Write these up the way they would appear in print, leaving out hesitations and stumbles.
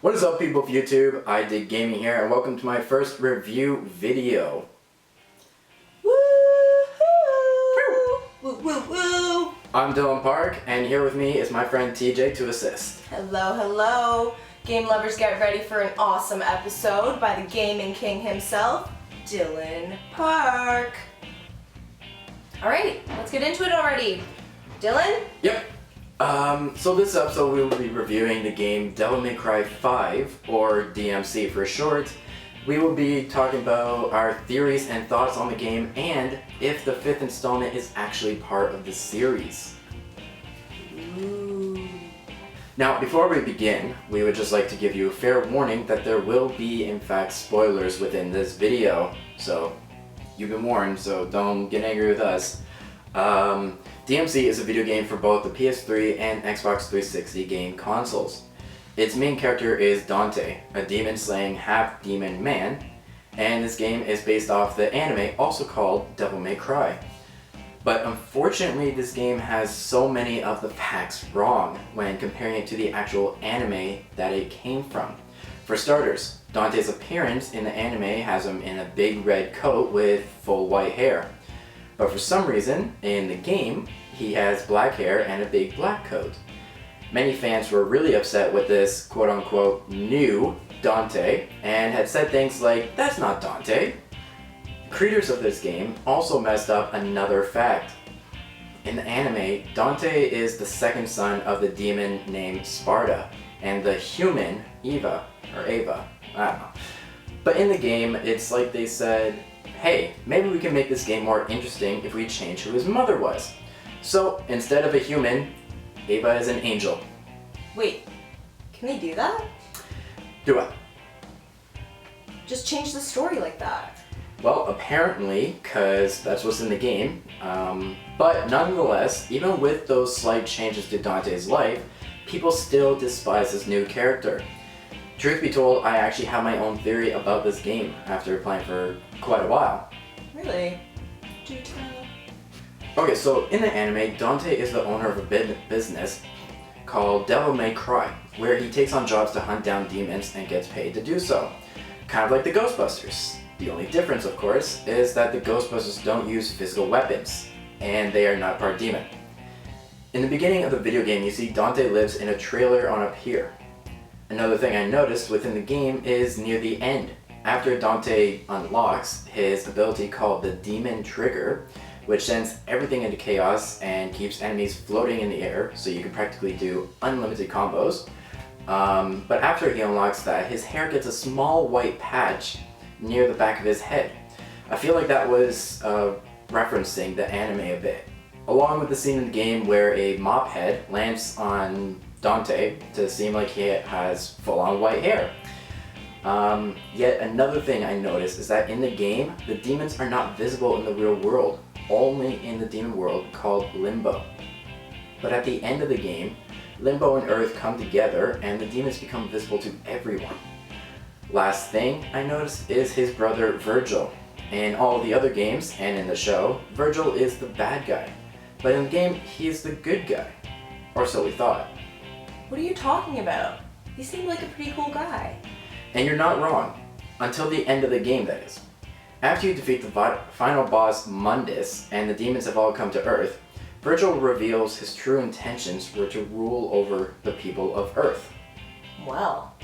What is up, people of YouTube? I Dig Gaming here, and welcome to my first review video. Woo! Woo woo woo! I'm Dylan Park, and here with me is my friend TJ to assist. Hello, hello! Game lovers, get ready for an awesome episode by the gaming king himself, Dylan Park. Alright, let's get into it already. Dylan? Yep. So this episode we will be reviewing the game Devil May Cry 5, or DMC for short. We will be talking about our theories and thoughts on the game, and if the 5th installment is actually part of the series. Ooh. Now, before we begin, we would just like to give you a fair warning that there will be, in fact, spoilers within this video. So, you've been warned, so don't get angry with us. DMC is a video game for both the PS3 and Xbox 360 game consoles. Its main character is Dante, a demon-slaying half-demon man, and this game is based off the anime also called Devil May Cry. But unfortunately, this game has so many of the facts wrong when comparing it to the actual anime that it came from. For starters, Dante's appearance in the anime has him in a big red coat with full white hair. But for some reason, in the game, he has black hair and a big black coat. Many fans were really upset with this quote-unquote new Dante and had said things like, "That's not Dante." Creators of this game also messed up another fact. In the anime, Dante is the second son of the demon named Sparta and the human Eva, I don't know. But in the game, it's like they said, hey, maybe we can make this game more interesting if we change who his mother was. So, instead of a human, Ava is an angel. Wait, can they do that? Do what? Just change the story like that. Well, apparently, because that's what's in the game. But nonetheless, even with those slight changes to Dante's life, people still despise this new character. Truth be told, I actually have my own theory about this game after playing for quite a while. Really? Do tell. Okay, so in the anime, Dante is the owner of a business called Devil May Cry, where he takes on jobs to hunt down demons and gets paid to do so. Kind of like the Ghostbusters. The only difference, of course, is that the Ghostbusters don't use physical weapons, and they are not part demon. In the beginning of the video game, you see Dante lives in a trailer on a pier. Another thing I noticed within the game is near the end. After Dante unlocks his ability called the Demon Trigger, which sends everything into chaos and keeps enemies floating in the air, so you can practically do unlimited combos. But after he unlocks that, his hair gets a small white patch near the back of his head. I feel like that was referencing the anime a bit. Along with the scene in the game where a mop head lands on Dante to seem like he has full-on white hair. Yet another thing I noticed is that in the game, the demons are not visible in the real world, only in the demon world called Limbo. But at the end of the game, Limbo and Earth come together and the demons become visible to everyone. Last thing I noticed is his brother Virgil. In all the other games and in the show, Virgil is the bad guy. But in the game, he's the good guy. Or so we thought. What are you talking about? He seemed like a pretty cool guy. And you're not wrong. Until the end of the game, that is. After you defeat the final boss Mundus and the demons have all come to Earth, Virgil reveals his true intentions were to rule over the people of Earth. Well,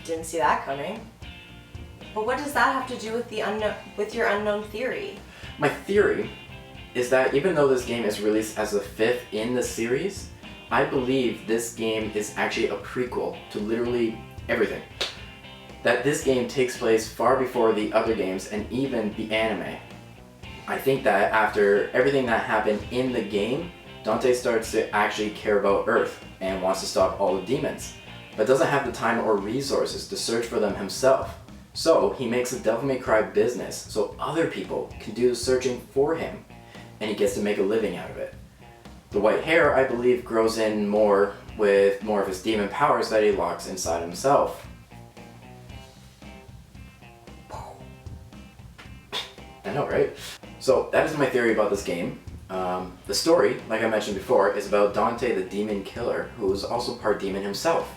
didn't see that coming. But what does that have to do with your unknown theory? My theory is that even though this game is released as the 5th in the series, I believe this game is actually a prequel to literally everything. That this game takes place far before the other games and even the anime. I think that after everything that happened in the game, Dante starts to actually care about Earth and wants to stop all the demons, but doesn't have the time or resources to search for them himself. So he makes a Devil May Cry business so other people can do the searching for him, and he gets to make a living out of it. The white hair, I believe, grows in more with more of his demon powers that he locks inside himself. I know, right? So that is my theory about this game. The story, like I mentioned before, is about Dante the demon killer, who is also part demon himself.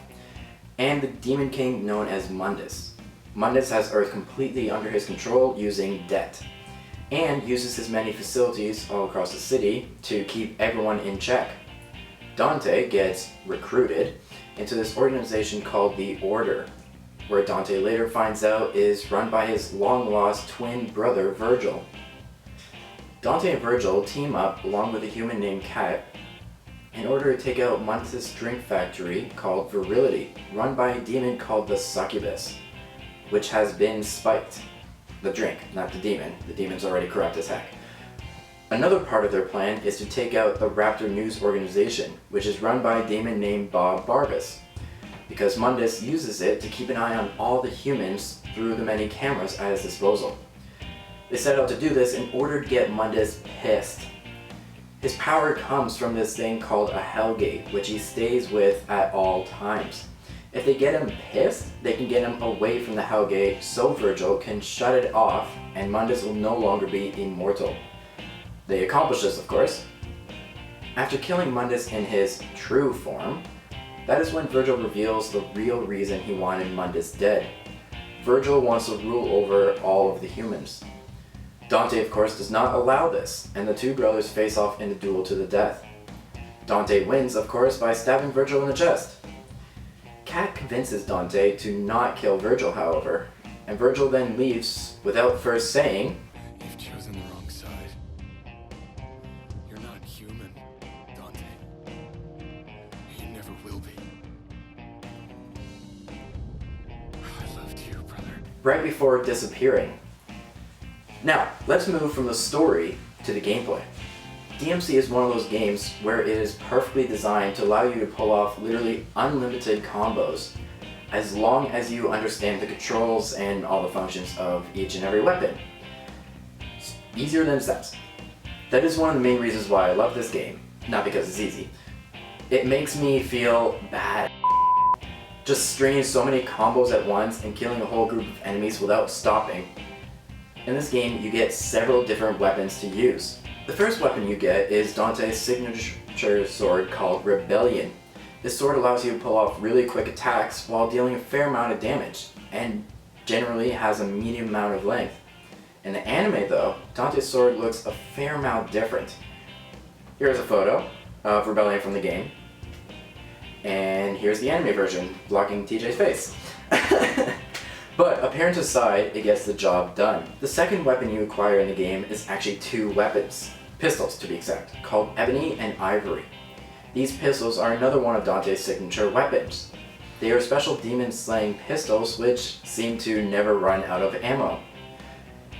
and the Demon King known as Mundus. Mundus has Earth completely under his control using debt, and uses his many facilities all across the city to keep everyone in check. Dante gets recruited into this organization called the Order, where Dante later finds out is run by his long-lost twin brother Virgil. Dante and Virgil team up along with a human named Cat in order to take out Mundus' drink factory called Virility, run by a demon called the Succubus, which has been spiked. The drink, not the demon. The demon's already corrupt as heck. Another part of their plan is to take out the Raptor News organization, which is run by a demon named Bob Barbas, because Mundus uses it to keep an eye on all the humans through the many cameras at his disposal. They set out to do this in order to get Mundus pissed. His power comes from this thing called a Hellgate, which he stays with at all times. If they get him pissed, they can get him away from the Hellgate so Virgil can shut it off and Mundus will no longer be immortal. They accomplish this, of course. After killing Mundus in his true form, that is when Virgil reveals the real reason he wanted Mundus dead. Virgil wants to rule over all of the humans. Dante, of course, does not allow this, and the two brothers face off in a duel to the death. Dante wins, of course, by stabbing Virgil in the chest. Cat convinces Dante to not kill Virgil, however, and Virgil then leaves without first saying, "You've chosen the wrong side. You're not human, Dante. You never will be. I loved you, brother." right before disappearing. Now, let's move from the story to the gameplay. DMC is one of those games where it is perfectly designed to allow you to pull off literally unlimited combos, as long as you understand the controls and all the functions of each and every weapon. It's easier than it sounds. That is one of the main reasons why I love this game, not because it's easy. It makes me feel bad. Just stringing so many combos at once and killing a whole group of enemies without stopping. In this game, you get several different weapons to use. The first weapon you get is Dante's signature sword called Rebellion. This sword allows you to pull off really quick attacks while dealing a fair amount of damage, and generally has a medium amount of length. In the anime though, Dante's sword looks a fair amount different. Here's a photo of Rebellion from the game, and here's the anime version, blocking TJ's face. But appearance aside, it gets the job done. The second weapon you acquire in the game is actually two weapons, pistols to be exact, called Ebony and Ivory. These pistols are another one of Dante's signature weapons. They are special demon-slaying pistols which seem to never run out of ammo.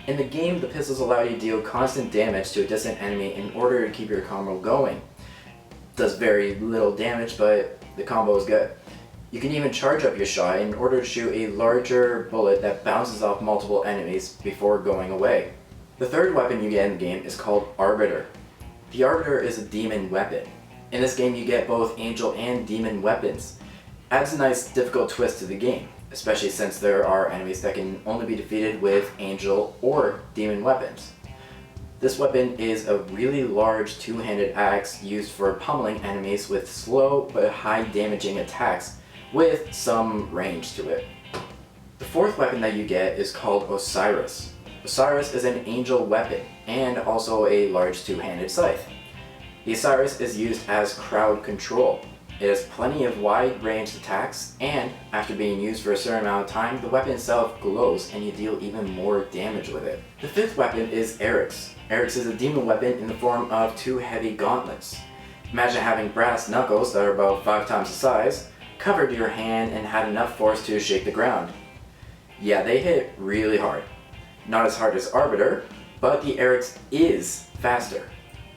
In the game, the pistols allow you to deal constant damage to a distant enemy in order to keep your combo going. Does very little damage, but the combo is good. You can even charge up your shot in order to shoot a larger bullet that bounces off multiple enemies before going away. The third weapon you get in the game is called Arbiter. The Arbiter is a demon weapon. In this game you get both angel and demon weapons. Adds a nice difficult twist to the game, especially since there are enemies that can only be defeated with angel or demon weapons. This weapon is a really large two-handed axe used for pummeling enemies with slow but high damaging attacks with some range to it. The fourth weapon that you get is called Osiris. Osiris is an angel weapon and also a large two-handed scythe. The Osiris is used as crowd control. It has plenty of wide-ranged attacks, and after being used for a certain amount of time, the weapon itself glows and you deal even more damage with it. The fifth weapon is Eryx. Eryx is a demon weapon in the form of two heavy gauntlets. Imagine having brass knuckles that are about 5 times the size, covered your hand and had enough force to shake the ground. Yeah, they hit really hard. Not as hard as Arbiter, but the Eryx is faster.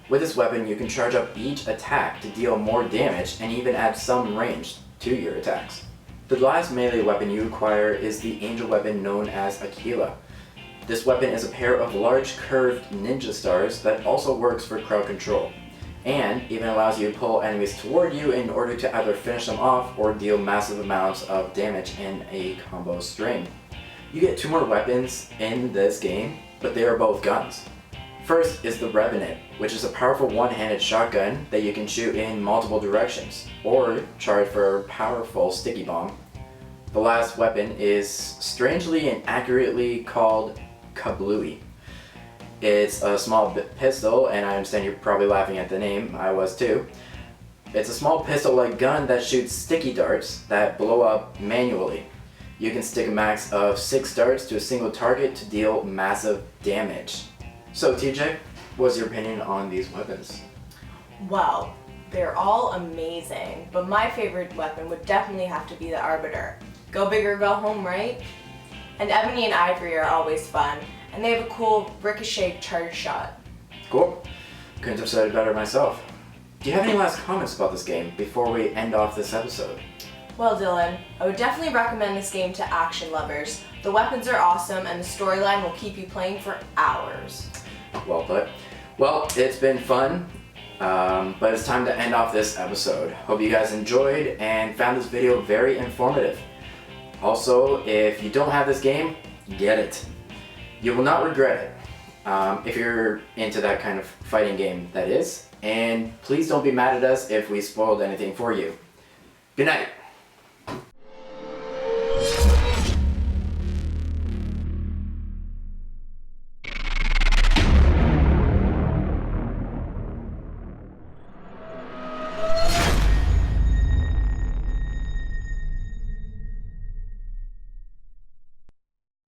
With this weapon, you can charge up each attack to deal more damage and even add some range to your attacks. The last melee weapon you acquire is the angel weapon known as Aquila. This weapon is a pair of large curved ninja stars that also works for crowd control, and even allows you to pull enemies toward you in order to either finish them off or deal massive amounts of damage in a combo string. You get 2 more weapons in this game, but they are both guns. First is the Revenant, which is a powerful one-handed shotgun that you can shoot in multiple directions, or charge for a powerful sticky bomb, The last weapon is strangely and accurately called Kablooey. It's a small pistol, and I understand you're probably laughing at the name. I was too. It's a small pistol-like gun that shoots sticky darts that blow up manually. You can stick a max of 6 darts to a single target to deal massive damage. So TJ, what's your opinion on these weapons? Well, they're all amazing, but my favorite weapon would definitely have to be the Arbiter. Go big or go home, right? And Ebony and Ivory are always fun, and they have a cool ricochet charge shot. Cool. Couldn't have said it better myself. Do you have any last comments about this game before we end off this episode? Well, Dylan, I would definitely recommend this game to action lovers. The weapons are awesome, and the storyline will keep you playing for hours. Well put. Well, it's been fun, but it's time to end off this episode. Hope you guys enjoyed and found this video very informative. Also, if you don't have this game, get it. You will not regret it. If you're into that kind of fighting game, that is. And please don't be mad at us if we spoiled anything for you. Good night.